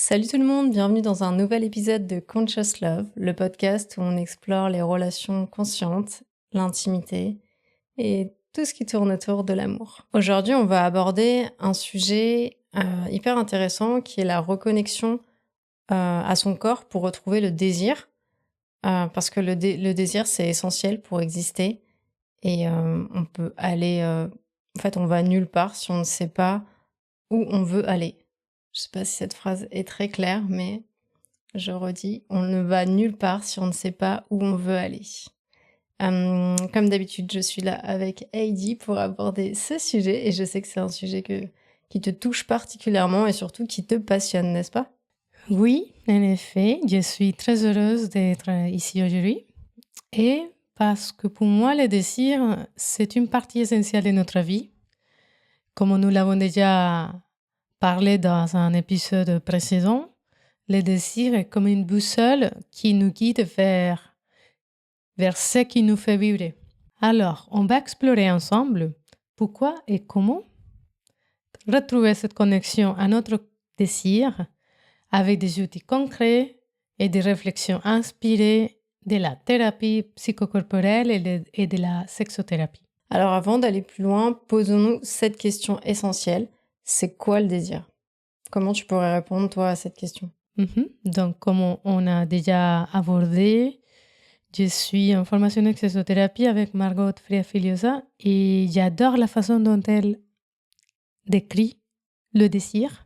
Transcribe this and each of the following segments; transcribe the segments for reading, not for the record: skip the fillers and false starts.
Salut tout le monde, bienvenue dans un nouvel épisode de Conscious Love, le podcast où on explore les relations conscientes, l'intimité et tout ce qui tourne autour de l'amour. Aujourd'hui, on va aborder un sujet hyper intéressant qui est la reconnexion à son corps pour retrouver le désir, parce que le désir c'est essentiel pour exister et on peut aller, en fait, on va nulle part si on ne sait pas où on veut aller. Je sais pas si cette phrase est très claire, mais je redis, on ne va nulle part si on ne sait pas où on veut aller. Comme d'habitude, je suis là avec Heidi pour aborder ce sujet et je sais que c'est un sujet qui te touche particulièrement et surtout qui te passionne, n'est-ce pas? Oui, en effet, je suis très heureuse d'être ici aujourd'hui et parce que pour moi, le désir, c'est une partie essentielle de notre vie. Comme nous l'avons déjà parlé dans un épisode précédent, le désir est comme une boussole qui nous guide vers ce qui nous fait vibrer. Alors, on va explorer ensemble pourquoi et comment retrouver cette connexion à notre désir avec des outils concrets et des réflexions inspirées de la thérapie psychocorporelle et de la sexothérapie. Alors avant d'aller plus loin, posons-nous cette question essentielle. C'est quoi le désir? Comment tu pourrais répondre toi à cette question? Donc, comme on a déjà abordé, je suis en formation en sexothérapie avec Margot Friafiliosa et j'adore la façon dont elle décrit le désir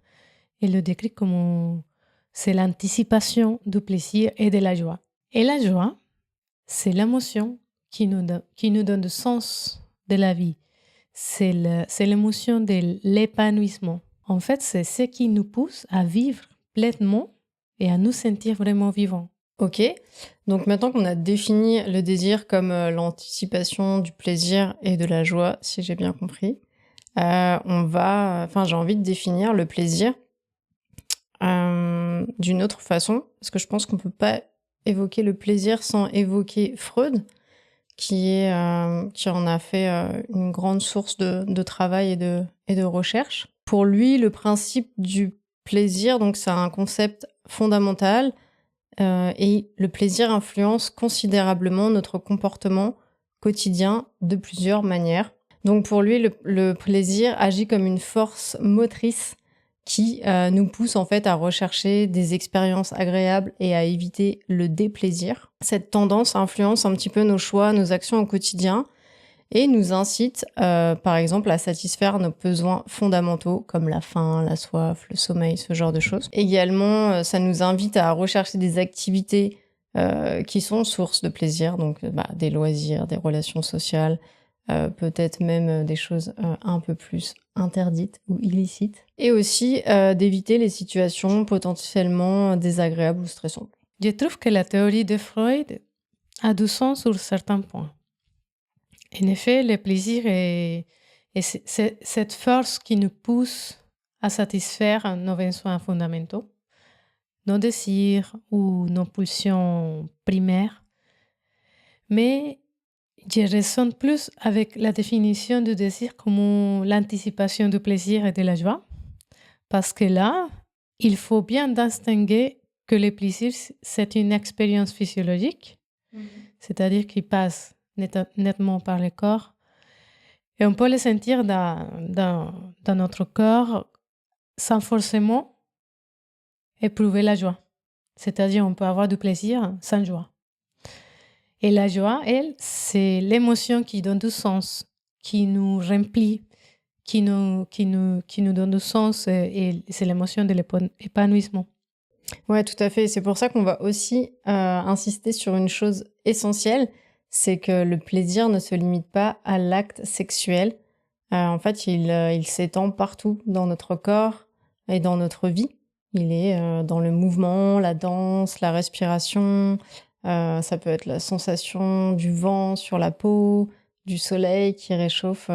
et le décrit comme c'est l'anticipation du plaisir et de la joie. Et la joie, c'est l'émotion qui nous donne le sens de la vie. C'est l'émotion de l'épanouissement. En fait, c'est ce qui nous pousse à vivre pleinement et à nous sentir vraiment vivants. Ok, donc maintenant qu'on a défini le désir comme l'anticipation du plaisir et de la joie, si j'ai bien compris, j'ai envie de définir le plaisir d'une autre façon, parce que je pense qu'on peut pas évoquer le plaisir sans évoquer Freud, qui en a fait une grande source de travail et de recherche. Pour lui, le principe du plaisir, donc c'est un concept fondamental, et le plaisir influence considérablement notre comportement quotidien de plusieurs manières. Donc pour lui, le plaisir agit comme une force motrice qui nous pousse en fait à rechercher des expériences agréables et à éviter le déplaisir. Cette tendance influence un petit peu nos choix, nos actions au quotidien et nous incite par exemple à satisfaire nos besoins fondamentaux comme la faim, la soif, le sommeil, ce genre de choses. Également, ça nous invite à rechercher des activités qui sont source de plaisir, donc des loisirs, des relations sociales, peut-être même des choses un peu plus interdites ou illicites. Et aussi d'éviter les situations potentiellement désagréables ou stressantes. Je trouve que la théorie de Freud a du sens sur certains points. En effet, le plaisir est cette force qui nous pousse à satisfaire nos besoins fondamentaux, nos désirs ou nos pulsions primaires. Mais je résonne plus avec la définition du désir comme l'anticipation du plaisir et de la joie, parce que là, il faut bien distinguer que le plaisir, c'est une expérience physiologique, c'est-à-dire qu'il passe nettement par le corps, et on peut le sentir dans notre corps sans forcément éprouver la joie. C'est-à-dire on peut avoir du plaisir sans joie. Et la joie, elle, c'est l'émotion qui donne du sens, qui nous remplit, qui nous donne du sens et c'est l'émotion de l'épanouissement. Ouais, tout à fait. C'est pour ça qu'on va aussi insister sur une chose essentielle, c'est que le plaisir ne se limite pas à l'acte sexuel. En fait, il s'étend partout dans notre corps et dans notre vie. Il est dans le mouvement, la danse, la respiration. Ça peut être la sensation du vent sur la peau, du soleil qui réchauffe,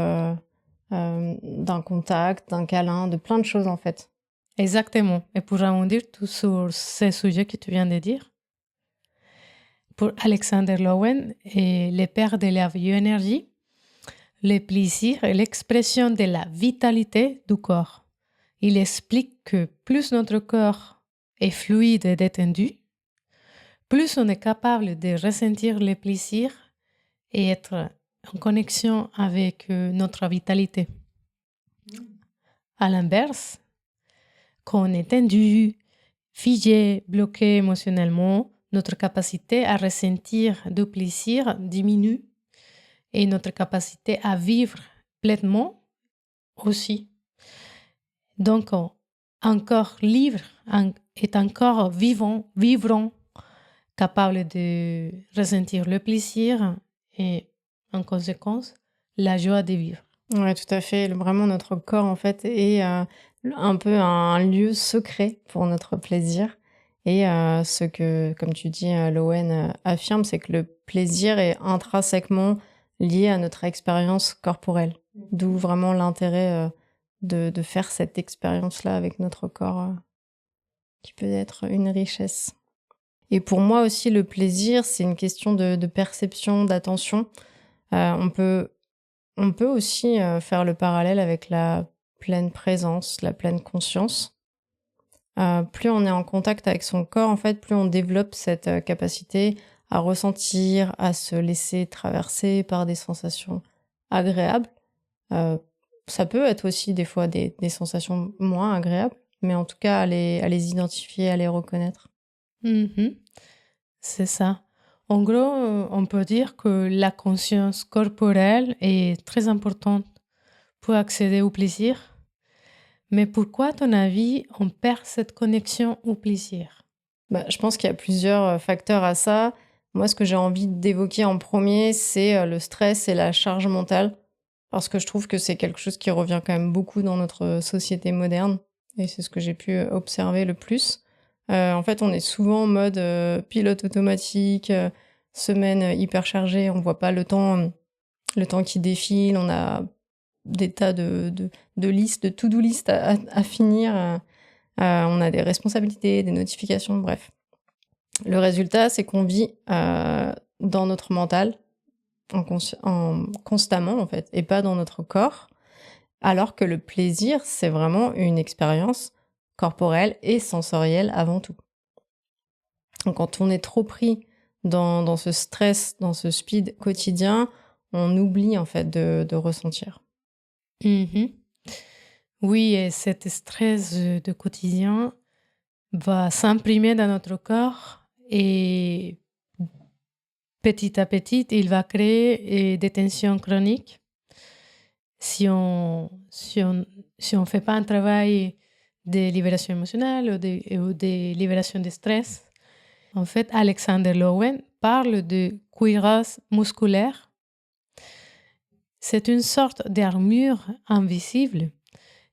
d'un contact, d'un câlin, de plein de choses en fait. Exactement. Et pour rebondir tout sur ces sujets que tu viens de dire, pour Alexander Lowen et le père de la bioénergie, le plaisir est l'expression de la vitalité du corps. Il explique que plus notre corps est fluide et détendu, plus on est capable de ressentir le plaisir et être en connexion avec notre vitalité. À l'inverse, quand on est tendu, figé, bloqué émotionnellement, notre capacité à ressentir du plaisir diminue et notre capacité à vivre pleinement aussi. Donc, un corps libre est un corps vibrant, capable de ressentir le plaisir et, en conséquence, la joie de vivre. Ouais, tout à fait. Vraiment, notre corps, en fait, est un peu un lieu secret pour notre plaisir. Et ce que, comme tu dis, Lowen affirme, c'est que le plaisir est intrinsèquement lié à notre expérience corporelle. D'où vraiment l'intérêt de faire cette expérience-là avec notre corps, qui peut être une richesse. Et pour moi aussi, le plaisir, c'est une question de perception, d'attention. On peut aussi faire le parallèle avec la pleine présence, la pleine conscience. Plus on est en contact avec son corps, en fait, plus on développe cette capacité à ressentir, à se laisser traverser par des sensations agréables. Ça peut être aussi des fois des sensations moins agréables, mais en tout cas à les identifier, à les reconnaître. C'est ça. En gros, on peut dire que la conscience corporelle est très importante pour accéder au plaisir. Mais pourquoi, à ton avis, on perd cette connexion au plaisir? Je pense qu'il y a plusieurs facteurs à ça. Moi, ce que j'ai envie d'évoquer en premier, c'est le stress et la charge mentale. Parce que je trouve que c'est quelque chose qui revient quand même beaucoup dans notre société moderne. Et c'est ce que j'ai pu observer le plus. En fait, on est souvent en mode pilote automatique, semaine hyper chargée, on voit pas le temps qui défile, on a des tas de listes, de to-do list à finir, on a des responsabilités, des notifications, bref. Le résultat, c'est qu'on vit dans notre mental, constamment en fait, et pas dans notre corps, alors que le plaisir, c'est vraiment une expérience corporelle et sensorielle avant tout. Donc, quand on est trop pris dans ce stress, dans ce speed quotidien, on oublie en fait de ressentir. Oui, et cet stress de quotidien va s'imprimer dans notre corps et petit à petit, il va créer des tensions chroniques. Si on fait pas un travail de libération émotionnelle ou de libération de stress, en fait, Alexander Lowen parle de cuirasse musculaire. C'est une sorte d'armure invisible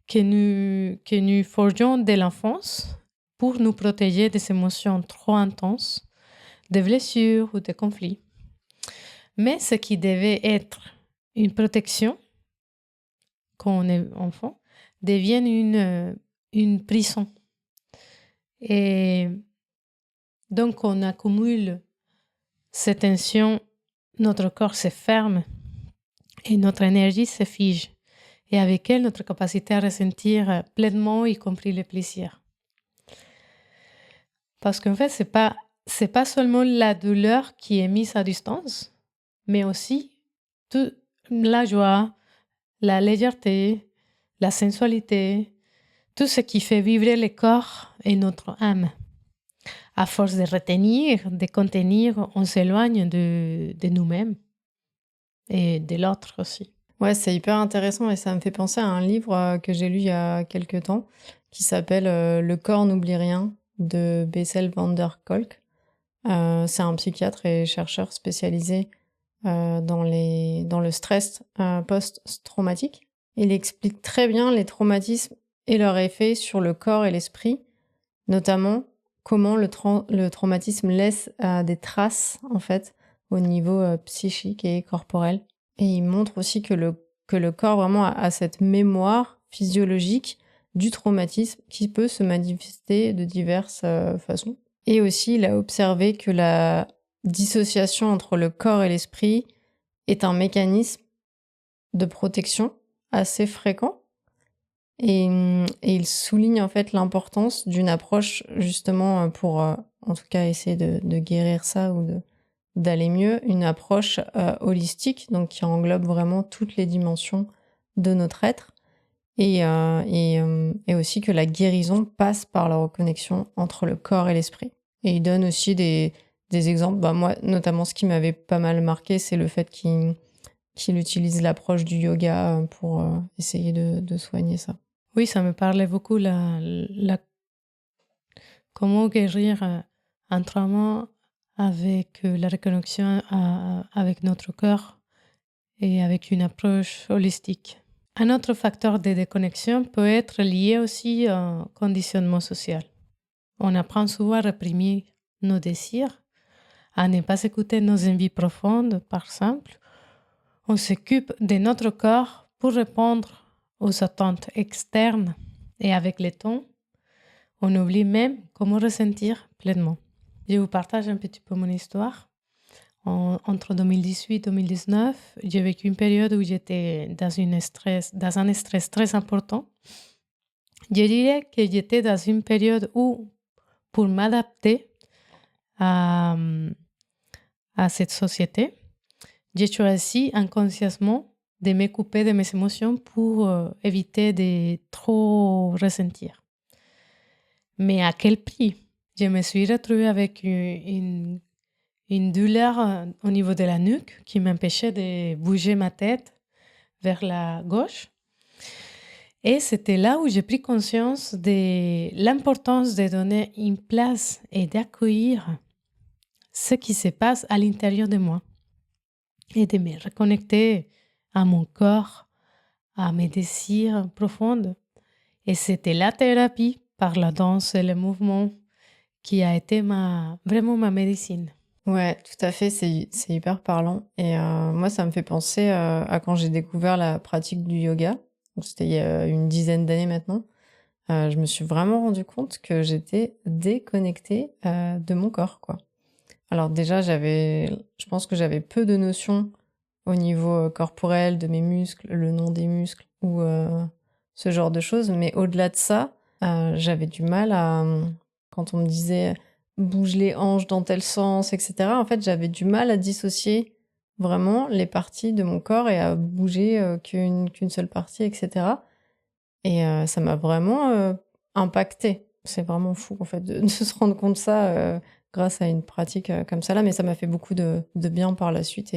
que nous forgeons dès l'enfance pour nous protéger des émotions trop intenses, des blessures ou des conflits. Mais ce qui devait être une protection quand on est enfant devient une prison. Et donc, on accumule cette tension, notre corps se ferme et notre énergie se fige. Et avec elle, notre capacité à ressentir pleinement, y compris le plaisir. Parce qu'en fait, c'est pas seulement la douleur qui est mise à distance, mais aussi toute la joie, la légèreté, la sensualité, tout ce qui fait vibrer le corps et notre âme. À force de retenir, de contenir, on s'éloigne de nous-mêmes et de l'autre aussi. Ouais, c'est hyper intéressant et ça me fait penser à un livre que j'ai lu il y a quelques temps qui s'appelle Le corps n'oublie rien de Bessel van der Kolk. C'est un psychiatre et chercheur spécialisé dans le stress post-traumatique. Il explique très bien les traumatismes et leur effet sur le corps et l'esprit, notamment comment le traumatisme laisse des traces en fait au niveau psychique et corporel. Et il montre aussi que le corps vraiment a cette mémoire physiologique du traumatisme qui peut se manifester de diverses façons. Et aussi, il a observé que la dissociation entre le corps et l'esprit est un mécanisme de protection assez fréquent, Et il souligne en fait l'importance d'une approche justement pour, en tout cas, essayer de guérir ça ou d'aller mieux, une approche holistique, donc qui englobe vraiment toutes les dimensions de notre être et aussi que la guérison passe par la reconnexion entre le corps et l'esprit. Et il donne aussi des exemples. Bah, moi, notamment, ce qui m'avait pas mal marqué, c'est le fait qu'il utilise l'approche du yoga pour essayer de soigner ça. Oui, ça me parlait beaucoup, comment guérir un trauma avec la reconnexion avec notre corps et avec une approche holistique. Un autre facteur de déconnexion peut être lié aussi au conditionnement social. On apprend souvent à réprimer nos désirs, à ne pas écouter nos envies profondes, par exemple. On s'occupe de notre corps pour répondre aux attentes externes et avec le temps, on oublie même comment ressentir pleinement. Je vous partage un petit peu mon histoire. Entre 2018 et 2019, j'ai vécu une période où j'étais dans un stress très important. Je dirais que j'étais dans une période où, pour m'adapter à cette société, j'ai choisi inconsciemment de me couper de mes émotions pour éviter de trop ressentir. Mais à quel prix? Je me suis retrouvée avec une douleur au niveau de la nuque qui m'empêchait de bouger ma tête vers la gauche. Et c'était là où j'ai pris conscience de l'importance de donner une place et d'accueillir ce qui se passe à l'intérieur de moi et de me reconnecter à mon corps, à mes désirs profonds. Et c'était la thérapie par la danse et le mouvement qui a été vraiment ma médecine. Ouais, tout à fait, c'est hyper parlant. Et moi, ça me fait penser à quand j'ai découvert la pratique du yoga. Donc, c'était il y a une dizaine d'années maintenant. Je me suis vraiment rendu compte que j'étais déconnectée de mon corps, quoi. Alors déjà, je pense que j'avais peu de notions au niveau corporel, de mes muscles, le nom des muscles ou ce genre de choses. Mais au-delà de ça, j'avais du mal quand on me disait bouge les hanches dans tel sens, etc. En fait, j'avais du mal à dissocier vraiment les parties de mon corps et à bouger qu'une seule partie, etc. Et ça m'a vraiment impactée. C'est vraiment fou, en fait, de se rendre compte de ça grâce à une pratique comme ça là. Mais ça m'a fait beaucoup de bien par la suite.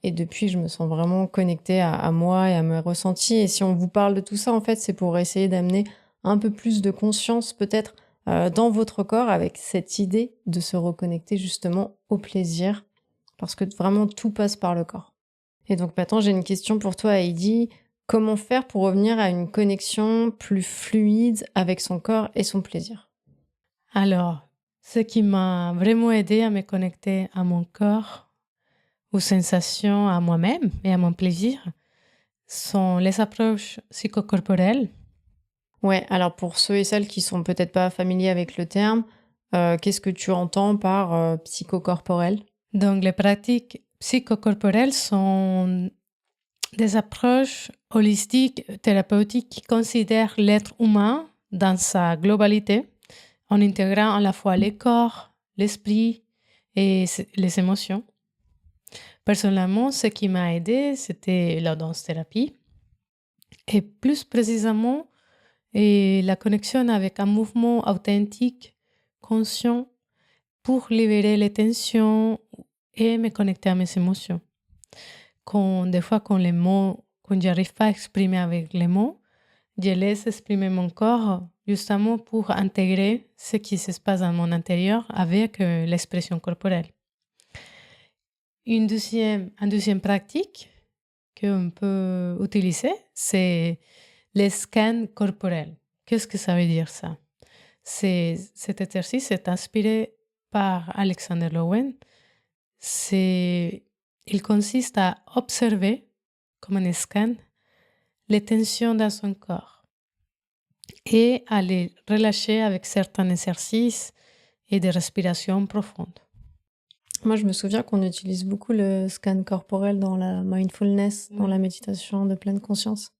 Et depuis, je me sens vraiment connectée à moi et à mes ressentis. Et si on vous parle de tout ça, en fait, c'est pour essayer d'amener un peu plus de conscience, peut-être, dans votre corps avec cette idée de se reconnecter justement au plaisir. Parce que vraiment, tout passe par le corps. Et donc maintenant, j'ai une question pour toi, Heidi. Comment faire pour revenir à une connexion plus fluide avec son corps et son plaisir? Alors, ce qui m'a vraiment aidé à me connecter à mon corps, aux sensations, à moi-même et à mon plaisir, sont les approches psychocorporelles. Ouais, alors pour ceux et celles qui sont peut-être pas familiers avec le terme, qu'est-ce que tu entends par psychocorporel? Donc, les pratiques psychocorporelles sont des approches holistiques, thérapeutiques qui considèrent l'être humain dans sa globalité, en intégrant à la fois le corps, l'esprit et les émotions. Personnellement, ce qui m'a aidé, c'était la danse-thérapie et plus précisément la connexion avec un mouvement authentique, conscient, pour libérer les tensions et me connecter à mes émotions. Des fois, quand j'arrive pas à exprimer avec les mots, je laisse exprimer mon corps justement pour intégrer ce qui se passe dans mon intérieur avec l'expression corporelle. Une deuxième pratique qu'on peut utiliser, c'est les scans corporels. Qu'est-ce que ça veut dire ça? Cet exercice est inspiré par Alexander Lowen. Il consiste à observer, comme un scan, les tensions dans son corps et à les relâcher avec certains exercices et des respirations profondes. Moi, je me souviens qu'on utilise beaucoup le scan corporel dans la mindfulness, dans la méditation de pleine conscience.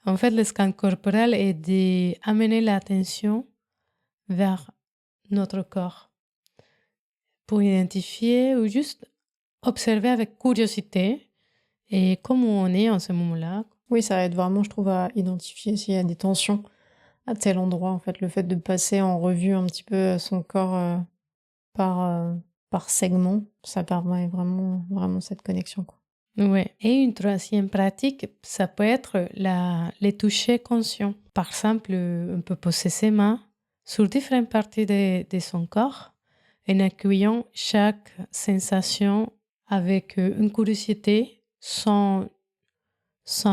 En fait, le scan corporel est d'amener l'attention vers notre corps pour identifier ou juste observer avec curiosité et comment on est en ce moment-là. Oui, ça aide vraiment, je trouve, à identifier s'il y a des tensions à tel endroit. En fait, le fait de passer en revue un petit peu son corps par segment, ça permet vraiment cette connexion, quoi. Ouais. Et une troisième pratique, ça peut être les touchés conscients. Par exemple, on peut poser ses mains sur différentes parties de son corps en accueillant chaque sensation avec une curiosité sans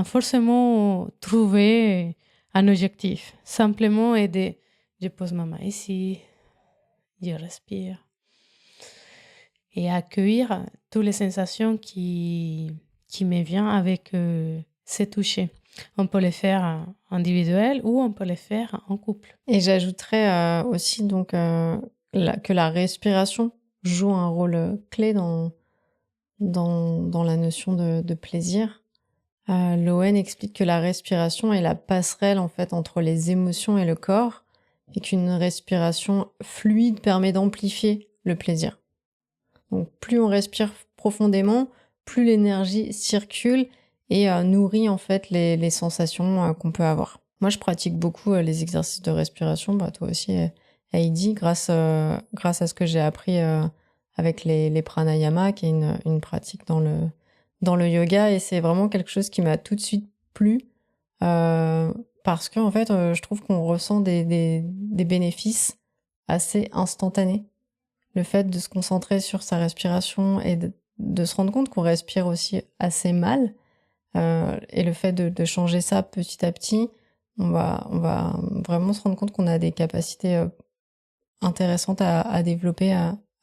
forcément trouver un objectif. Simplement aider. Je pose ma main ici, je respire. Et accueillir toutes les sensations qui me viennent avec ces touchés. On peut les faire individuels ou on peut les faire en couple. Et j'ajouterais aussi donc que la respiration joue un rôle clé dans la notion de plaisir. Lowen explique que la respiration est la passerelle en fait entre les émotions et le corps et qu'une respiration fluide permet d'amplifier le plaisir. Donc plus on respire profondément, plus l'énergie circule et nourrit en fait les sensations qu'on peut avoir. Moi, je pratique beaucoup les exercices de respiration, toi aussi, Heidi, grâce à ce que j'ai appris avec les pranayama, qui est une pratique dans le yoga, et c'est vraiment quelque chose qui m'a tout de suite plu parce que en fait, je trouve qu'on ressent des bénéfices assez instantanés. Le fait de se concentrer sur sa respiration et de se rendre compte qu'on respire aussi assez mal, et le fait de changer ça petit à petit, on va vraiment se rendre compte qu'on a des capacités intéressantes à développer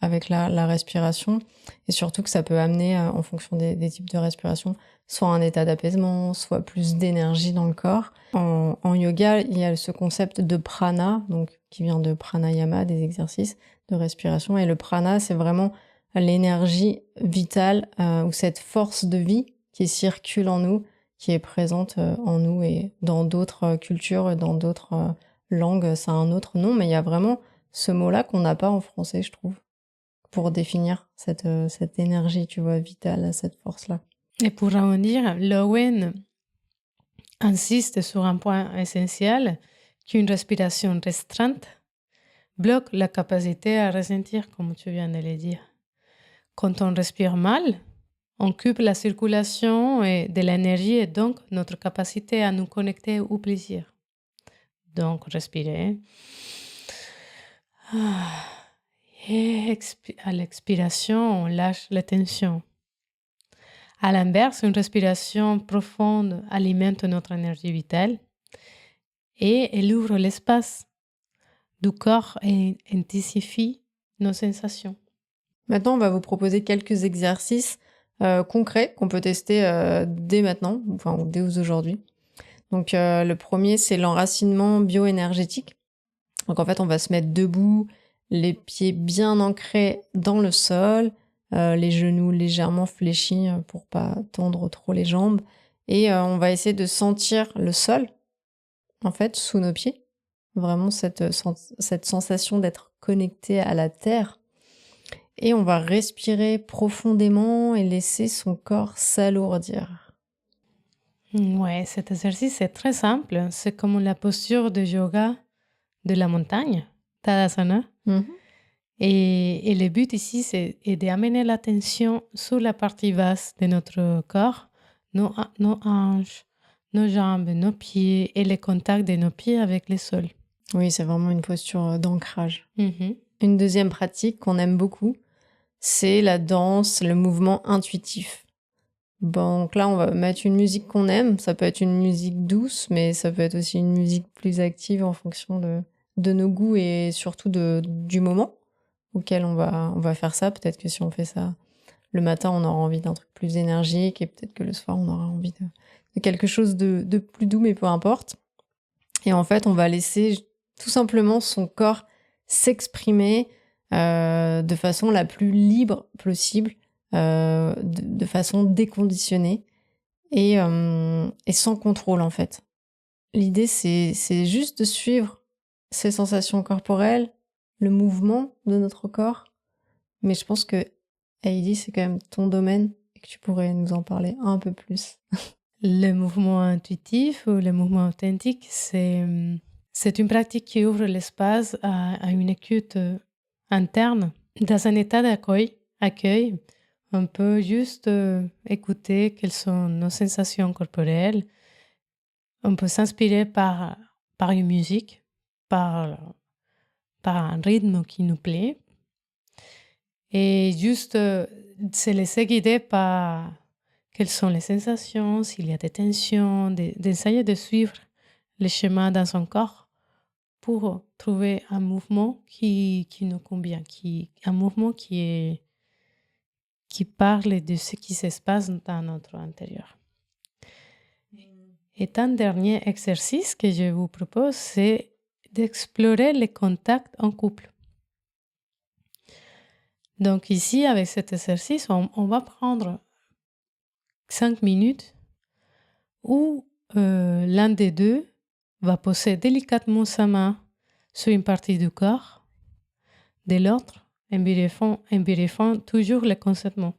avec la respiration, et surtout que ça peut amener, en fonction des types de respiration, soit un état d'apaisement, soit plus d'énergie dans le corps. En yoga, il y a ce concept de prana, donc qui vient de pranayama, des exercices de respiration. Et le prana, c'est vraiment l'énergie vitale ou cette force de vie qui circule en nous, qui est présente en nous, et dans d'autres cultures, dans d'autres langues, ça a un autre nom, mais il y a vraiment ce mot-là qu'on n'a pas en français, je trouve, pour définir cette énergie, tu vois, vitale, cette force-là. Et pour rebondir, Lowen insiste sur un point essentiel, qu'une respiration restreinte bloque la capacité à ressentir, comme tu viens de le dire. Quand on respire mal, on coupe la circulation de l'énergie et donc notre capacité à nous connecter au plaisir. Donc, respirer. Et à l'expiration, on lâche la tension. À l'inverse, une respiration profonde alimente notre énergie vitale et elle ouvre l'espace du corps et intensifie nos sensations. Maintenant, on va vous proposer quelques exercices concrets qu'on peut tester dès maintenant, ou dès aujourd'hui. Donc, le premier, c'est l'enracinement bioénergétique. Donc, en fait, on va se mettre debout, les pieds bien ancrés dans le sol, les genoux légèrement fléchis pour pas tendre trop les jambes. Et on va essayer de sentir le sol, en fait, sous nos pieds. Vraiment cette sensation d'être connecté à la terre. Et on va respirer profondément et laisser son corps s'alourdir. Ouais, cet exercice est très simple. C'est comme la posture de yoga de la montagne, Tadasana. Mm-hmm. Et le but ici, c'est d'amener l'attention sur la partie basse de notre corps, nos hanches, nos jambes, nos pieds et le contact de nos pieds avec le sol. Oui, c'est vraiment une posture d'ancrage. Mm-hmm. Une deuxième pratique qu'on aime beaucoup, c'est la danse, le mouvement intuitif. Donc là, on va mettre une musique qu'on aime. Ça peut être une musique douce, mais ça peut être aussi une musique plus active en fonction de nos goûts et surtout du moment auquel on va faire ça. Peut-être que si on fait ça le matin, on aura envie d'un truc plus énergique, et peut-être que le soir, on aura envie de quelque chose de plus doux, mais peu importe. Et en fait, on va laisser tout simplement son corps s'exprimer de façon la plus libre possible, de façon déconditionnée et sans contrôle, en fait. l'idée, c'est juste de suivre ces sensations corporelles, le mouvement de notre corps. Mais je pense que Heidi, c'est quand même ton domaine et que tu pourrais nous en parler un peu plus. Le mouvement intuitif ou le mouvement authentique, c'est une pratique qui ouvre l'espace à une écoute interne. Dans un état accueil, on peut juste écouter quelles sont nos sensations corporelles. On peut s'inspirer par une musique, par un rythme qui nous plaît. Et juste se laisser guider par quelles sont les sensations, s'il y a des tensions, d'essayer de suivre le schéma dans son corps pour trouver un mouvement qui nous convient, un mouvement qui parle de ce qui se passe dans notre intérieur. Et un dernier exercice que je vous propose, c'est d'explorer les contacts en couple. Donc ici, avec cet exercice, on va prendre 5 minutes où l'un des deux va poser délicatement sa main sur une partie du corps de l'autre, en vérifiant toujours le consentement.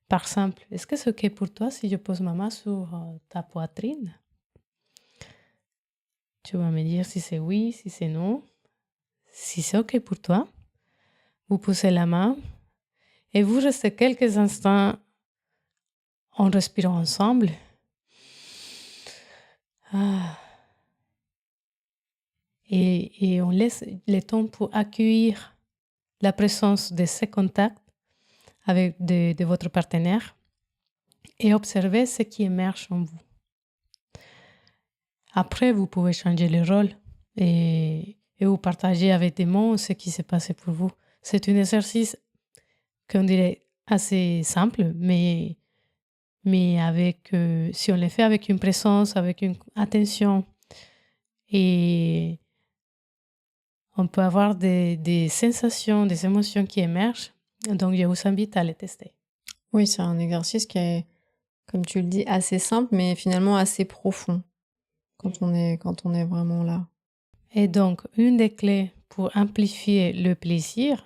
Par exemple, est-ce que c'est OK pour toi si je pose ma main sur ta poitrine? Tu vas me dire si c'est oui, si c'est non. Si c'est OK pour toi, vous posez la main et vous restez quelques instants en respirant ensemble. Et on laisse le temps pour accueillir la présence de ces contacts avec de votre partenaire et observer ce qui émerge en vous. Après, vous pouvez changer le rôle et vous partager avec des mots ce qui s'est passé pour vous. C'est un exercice qu'on dirait assez simple, mais avec, si on le fait avec une présence, avec une attention, et on peut avoir des sensations, des émotions qui émergent. Donc, je vous invite à les tester. Oui, c'est un exercice qui est, comme tu le dis, assez simple, mais finalement assez profond quand on est vraiment là. Et donc, une des clés pour amplifier le plaisir,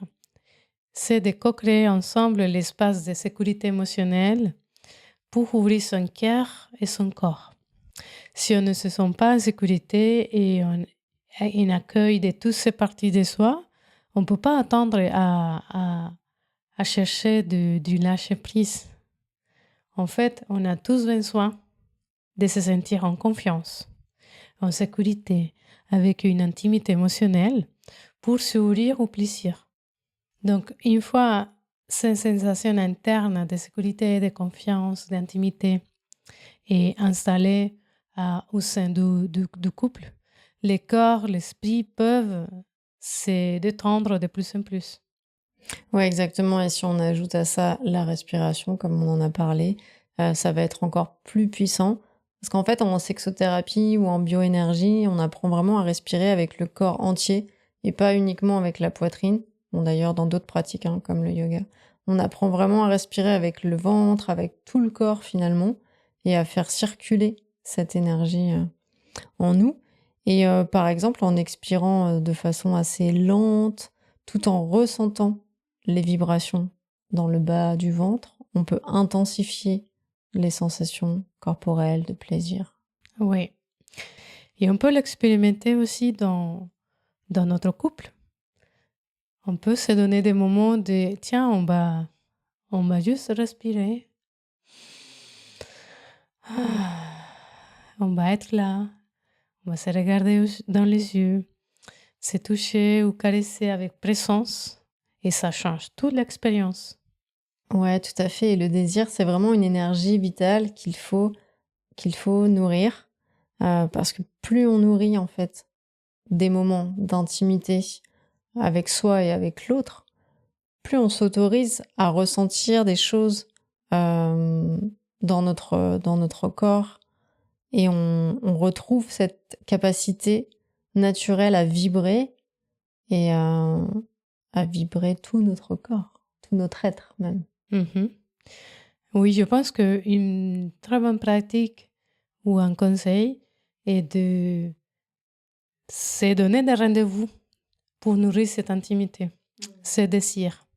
c'est de co-créer ensemble l'espace de sécurité émotionnelle pour ouvrir son cœur et son corps. Si on ne se sent pas en sécurité et on a un accueil de toutes ces parties de soi, on ne peut pas attendre à chercher du lâcher-prise. En fait, on a tous besoin de se sentir en confiance, en sécurité, avec une intimité émotionnelle pour s'ouvrir au plaisir. Donc, une fois cette sensation interne de sécurité, de confiance, d'intimité est installée au sein du couple, le corps, l'esprit peuvent se détendre de plus en plus. Oui, exactement. Et si on ajoute à ça la respiration, comme on en a parlé, ça va être encore plus puissant. Parce qu'en fait, en sexothérapie ou en bioénergie, on apprend vraiment à respirer avec le corps entier et pas uniquement avec la poitrine. Bon, d'ailleurs, dans d'autres pratiques, hein, comme le yoga, on apprend vraiment à respirer avec le ventre, avec tout le corps finalement, et à faire circuler cette énergie en nous. Et par exemple, en expirant de façon assez lente, tout en ressentant les vibrations dans le bas du ventre, on peut intensifier les sensations corporelles de plaisir. Oui. Et on peut l'expérimenter aussi dans notre couple. On peut se donner des moments de tiens, on va juste respirer. On va être là. On va se regarder dans les yeux, se toucher ou caresser avec présence. Et ça change toute l'expérience. Ouais, tout à fait. Et le désir, c'est vraiment une énergie vitale qu'il faut nourrir. Parce que plus on nourrit, en fait, des moments d'intimité avec soi et avec l'autre, plus on s'autorise à ressentir des choses dans notre corps et on retrouve cette capacité naturelle à vibrer et à vibrer tout notre corps, tout notre être même. Mm-hmm. Oui, je pense qu'une très bonne pratique ou un conseil et de se donner des rendez-vous pour nourrir cette intimité, ce désir.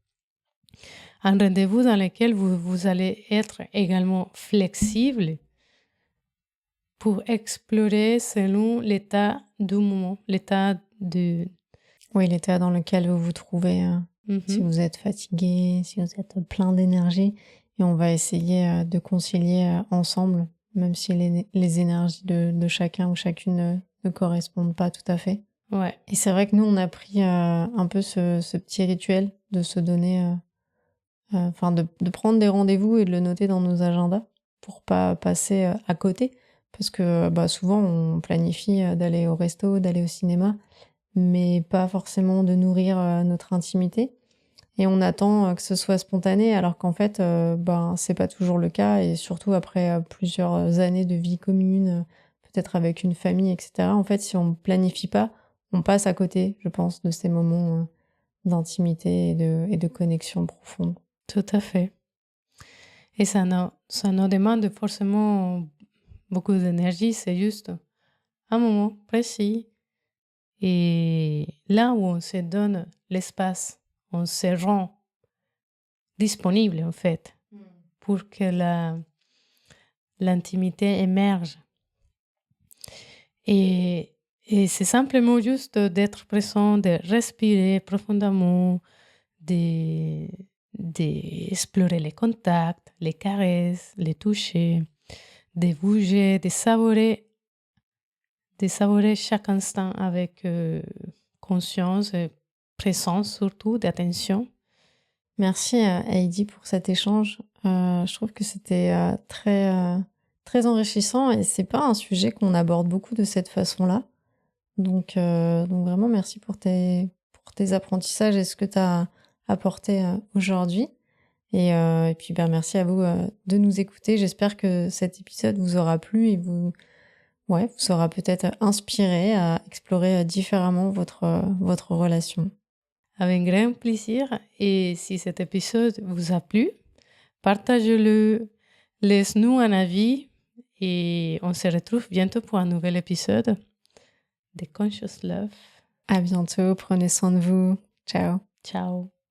Un rendez-vous dans lequel vous allez être également flexible pour explorer selon l'état du moment, l'état de... Oui, l'état dans lequel vous vous trouvez, si vous êtes fatigué, si vous êtes plein d'énergie. Et on va essayer de concilier ensemble, même si les énergies de chacun ou chacune ne correspondent pas tout à fait. Ouais. Et c'est vrai que nous, on a pris un peu ce petit rituel de se donner, de prendre des rendez-vous et de le noter dans nos agendas pour pas passer à côté. Parce que souvent, on planifie d'aller au resto, d'aller au cinéma, mais pas forcément de nourrir notre intimité. Et on attend que ce soit spontané, alors qu'en fait, c'est pas toujours le cas. Et surtout après plusieurs années de vie commune, peut-être avec une famille, etc. En fait, si on planifie pas, on passe à côté, je pense, de ces moments d'intimité et de connexion profonde. Tout à fait. Et ça nous demande forcément beaucoup d'énergie, c'est juste un moment précis. Et là où on se donne l'espace, on se rend disponible en fait pour que l'intimité émerge. Et c'est simplement juste d'être présent, de respirer profondément, d'explorer les contacts, les caresses, les toucher, de bouger, de savourer chaque instant avec conscience et présence surtout, d'attention. Merci Heidi pour cet échange. Je trouve que c'était très enrichissant et c'est pas un sujet qu'on aborde beaucoup de cette façon-là. Donc vraiment merci pour tes apprentissages et ce que tu as apporté aujourd'hui. Et puis merci à vous de nous écouter. J'espère que cet épisode vous aura plu et vous aura peut-être inspiré à explorer différemment votre relation. Avec grand plaisir. Et si cet épisode vous a plu, partagez-le, laisse-nous un avis et on se retrouve bientôt pour un nouvel épisode de Conscious Love. À bientôt, prenez soin de vous. Ciao. Ciao.